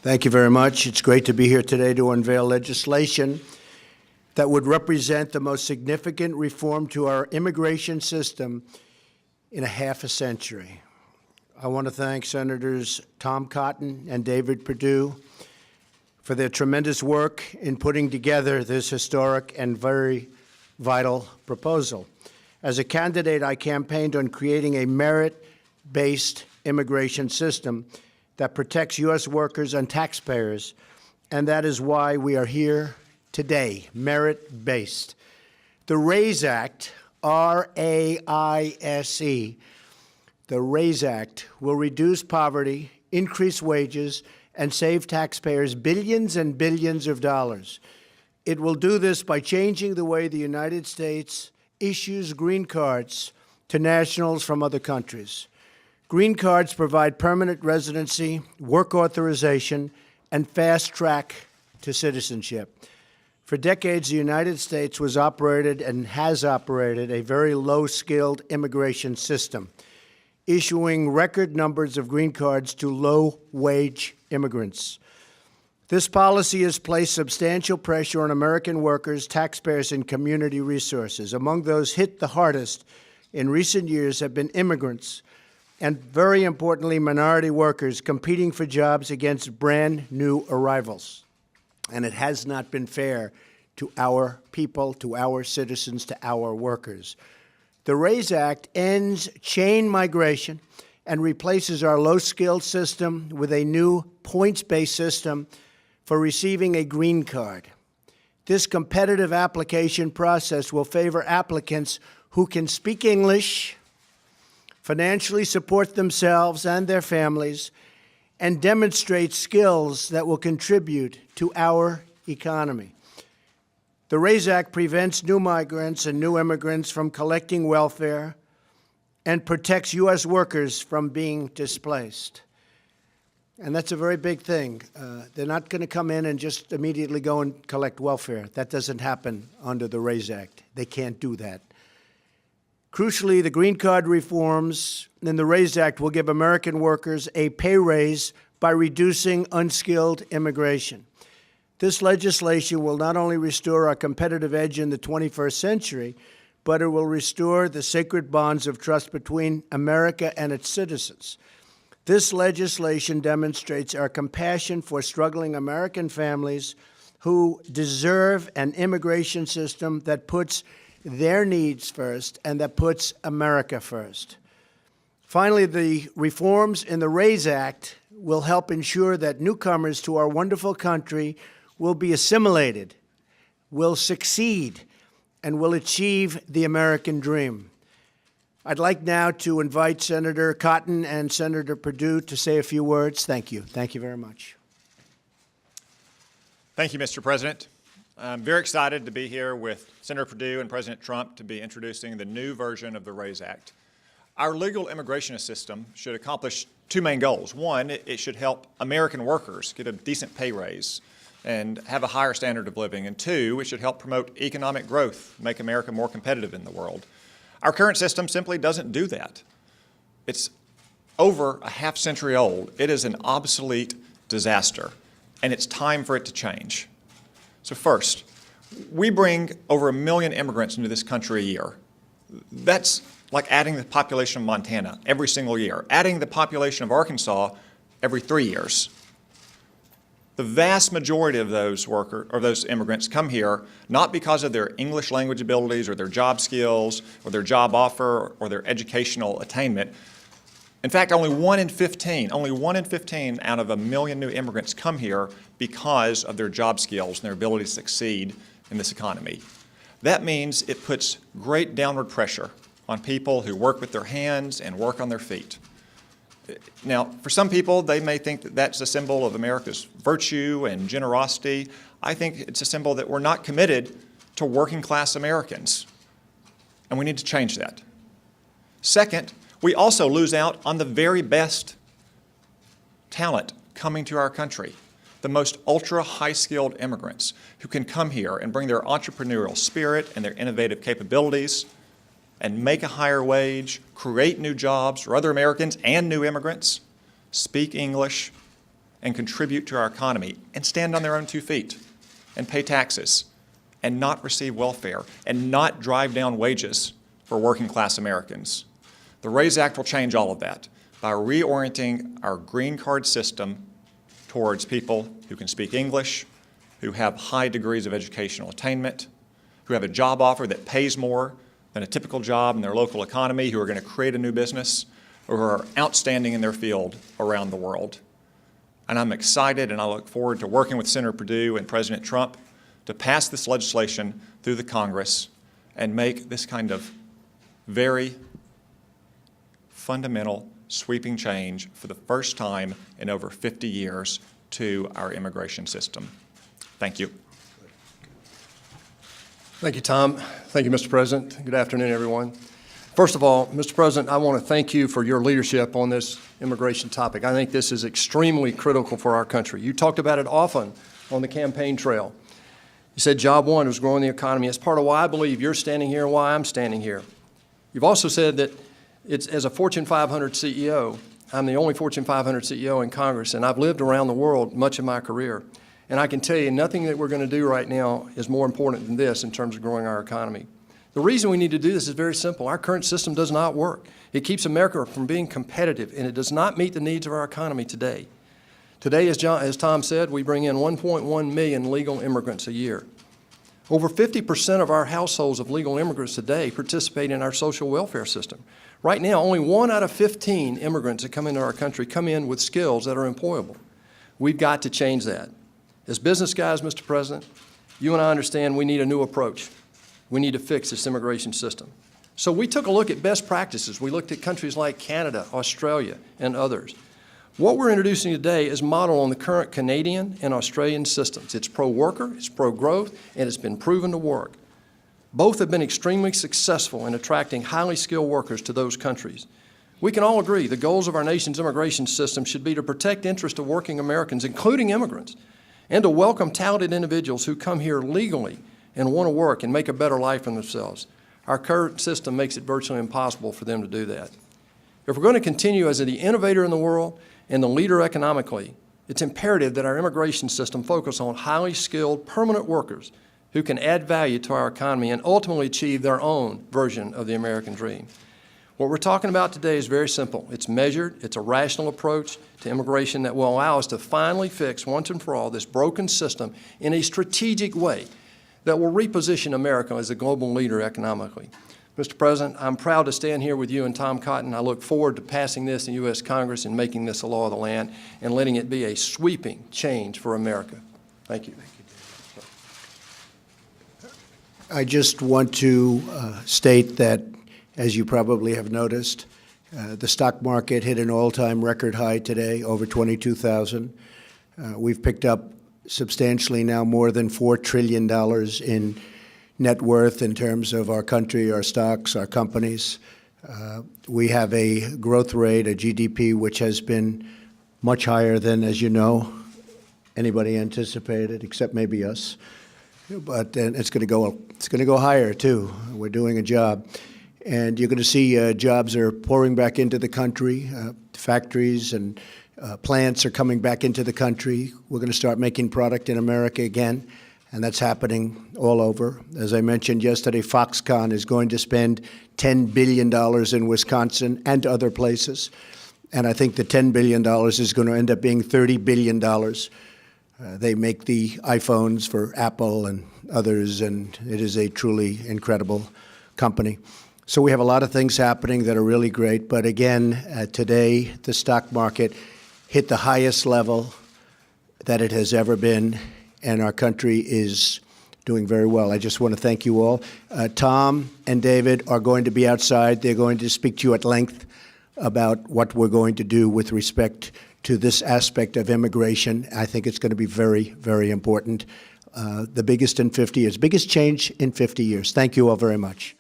Thank you very much. It's great to be here today to unveil legislation that would represent the most significant reform to our immigration system in a half a century. I want to thank Senators Tom Cotton and David Perdue for their tremendous work in putting together this historic and very vital proposal. As a candidate, I campaigned on creating a merit-based immigration system that protects U.S. workers and taxpayers, and that is why we are here today, merit-based. The RAISE Act, R-A-I-S-E, the RAISE Act will reduce poverty, increase wages, and save taxpayers billions and billions of dollars. It will do this by changing the way the United States issues green cards to nationals from other countries. Green cards provide permanent residency, work authorization, and fast track to citizenship. For decades, the United States was operated and has operated a very low-skilled immigration system, issuing record numbers of green cards to low-wage immigrants. This policy has placed substantial pressure on American workers, taxpayers, and community resources. Among those hit the hardest in recent years have been immigrants, and very importantly, minority workers competing for jobs against brand new arrivals. And it has not been fair to our people, to our citizens, to our workers. The RAISE Act ends chain migration and replaces our low-skilled system with a new points-based system for receiving a green card. This competitive application process will favor applicants who can speak English, financially support themselves and their families, and demonstrate skills that will contribute to our economy. The RAISE Act prevents new migrants and new immigrants from collecting welfare and protects U.S. workers from being displaced. And that's a very big thing. They're not going to come in and just immediately go and collect welfare. That doesn't happen under the RAISE Act. They can't do that. Crucially, the green card reforms in the RAISE Act will give American workers a pay raise by reducing unskilled immigration. This legislation will not only restore our competitive edge in the 21st century, but it will restore the sacred bonds of trust between America and its citizens. This legislation demonstrates our compassion for struggling American families who deserve an immigration system that puts their needs first and that puts America first. Finally, the reforms in the RAISE Act will help ensure that newcomers to our wonderful country will be assimilated, will succeed, and will achieve the American dream. I'd like now to invite Senator Cotton and Senator Perdue to say a few words. Thank you. Thank you very much. Thank you, Mr. President. I'm very excited to be here with Senator Perdue and President Trump to be introducing the new version of the RAISE Act. Our legal immigration system should accomplish two main goals. One, it should help American workers get a decent pay raise and have a higher standard of living. And two, it should help promote economic growth, make America more competitive in the world. Our current system simply doesn't do that. It's over a half century old. It is an obsolete disaster, and it's time for it to change. So first, we bring over 1 million immigrants into this country a year. That's like adding the population of Montana every single year, adding the population of Arkansas every 3 years. The vast majority of those immigrants come here not because of their English language abilities or their job skills or their job offer or their educational attainment. In fact, only one in 15 out of 1 million new immigrants come here because of their job skills and their ability to succeed in this economy. That means it puts great downward pressure on people who work with their hands and work on their feet. Now, for some people, they may think that that's a symbol of America's virtue and generosity. I think it's a symbol that we're not committed to working-class Americans, and we need to change that. Second, we also lose out on the very best talent coming to our country, the most ultra-high-skilled immigrants who can come here and bring their entrepreneurial spirit and their innovative capabilities and make a higher wage, create new jobs for other Americans and new immigrants, speak English, and contribute to our economy and stand on their own 2 feet and pay taxes and not receive welfare and not drive down wages for working class Americans. The RAISE Act will change all of that by reorienting our green card system towards people who can speak English, who have high degrees of educational attainment, who have a job offer that pays more than a typical job in their local economy, who are going to create a new business, or who are outstanding in their field around the world. And I'm excited and I look forward to working with Senator Perdue and President Trump to pass this legislation through the Congress and make this kind of very fundamental, sweeping change for the first time in over 50 years to our immigration system. Thank you. Thank you, Tom. Thank you, Mr. President. Good afternoon, everyone. First of all, Mr. President, I want to thank you for your leadership on this immigration topic. I think this is extremely critical for our country. You talked about it often on the campaign trail. You said job one was growing the economy. It's part of why I believe you're standing here and why I'm standing here. You've also said that it's, as a Fortune 500 CEO, I'm the only Fortune 500 CEO in Congress, and I've lived around the world much of my career. And I can tell you, nothing that we're going to do right now is more important than this in terms of growing our economy. The reason we need to do this is very simple. Our current system does not work. It keeps America from being competitive, and it does not meet the needs of our economy today. Today, as Tom said, we bring in 1.1 million legal immigrants a year. Over 50% of our households of legal immigrants today participate in our social welfare system. Right now, only 1 out of 15 immigrants that come into our country come in with skills that are employable. We've got to change that. As business guys, Mr. President, you and I understand we need a new approach. We need to fix this immigration system. So we took a look at best practices. We looked at countries like Canada, Australia, and others. What we're introducing today is modeled on the current Canadian and Australian systems. It's pro-worker, it's pro-growth, and it's been proven to work. Both have been extremely successful in attracting highly skilled workers to those countries. We can all agree the goals of our nation's immigration system should be to protect the interests of working Americans, including immigrants, and to welcome talented individuals who come here legally and want to work and make a better life for themselves. Our current system makes it virtually impossible for them to do that. If we're going to continue as the innovator in the world and the leader economically, it's imperative that our immigration system focus on highly skilled permanent workers who can add value to our economy and ultimately achieve their own version of the American dream. What we're talking about today is very simple. It's measured, it's a rational approach to immigration that will allow us to finally fix once and for all this broken system in a strategic way that will reposition America as a global leader economically. Mr. President, I'm proud to stand here with you and Tom Cotton. I look forward to passing this in U.S. Congress and making this a law of the land and letting it be a sweeping change for America. Thank you. I just want to state that, as you probably have noticed, the stock market hit an all-time record high today, over 22,000. We've picked up substantially now more than $4 trillion in net worth in terms of our country, our stocks, our companies. We have a growth rate, a GDP, which has been much higher than, as you know, anybody anticipated, except maybe us. But it's going to go higher too. We're doing a job, and you're going to see jobs are pouring back into the country. Factories and plants are coming back into the country. We're going to start making product in America again, and that's happening all over. As I mentioned yesterday, Foxconn is going to spend $10 billion in Wisconsin and other places, and I think the $10 billion is going to end up being $30 billion. They make the iPhones for Apple and others, and it is a truly incredible company. So we have a lot of things happening that are really great, but again, today the stock market hit the highest level that it has ever been, and our country is doing very well. I just want to thank you all. Tom and David are going to be outside. They're going to speak to you at length about what we're going to do with respect to this aspect of immigration. I think it's going to be very, very important. The biggest in 50 years, biggest change in 50 years. Thank you all very much.